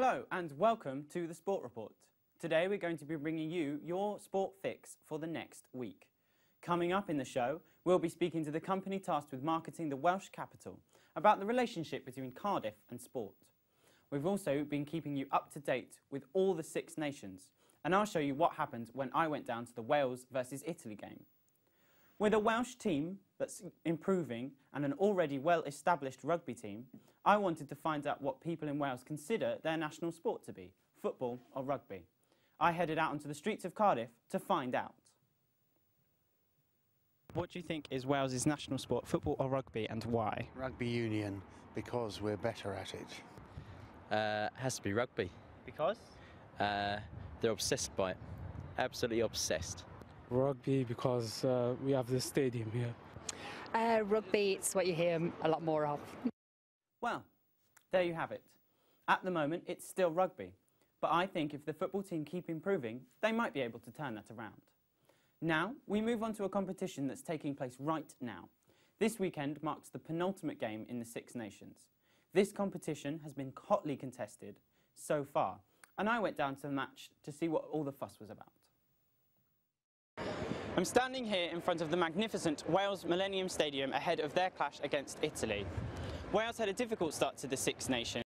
Hello and welcome to the Sport Report. Today we're going to be bringing you your sport fix for the next week. Coming up in the show, we'll be speaking to the company tasked with marketing the Welsh capital about the relationship between Cardiff and sport. We've also been keeping you up to date with all the Six Nations, and I'll show you what happened when I went down to the Wales versus Italy game. With a Welsh team that's improving and an already well-established rugby team, I wanted to find out what people in Wales consider their national sport to be, football or rugby. I headed out onto the streets of Cardiff to find out. What do you think is Wales's national sport, football or rugby, and why? Rugby union, because we're better at it. Has to be rugby. Because? They're obsessed by it. Absolutely obsessed. Rugby, because we have the stadium here. Rugby, it's what you hear a lot more of. Well, there you have it. At the moment, it's still rugby. But I think if the football team keep improving, they might be able to turn that around. Now, we move on to a competition that's taking place right now. This weekend marks the penultimate game in the Six Nations. This competition has been hotly contested so far, and I went down to the match to see what all the fuss was about. I'm standing here in front of the magnificent Wales Millennium Stadium ahead of their clash against Italy. Wales had a difficult start to the Six Nations.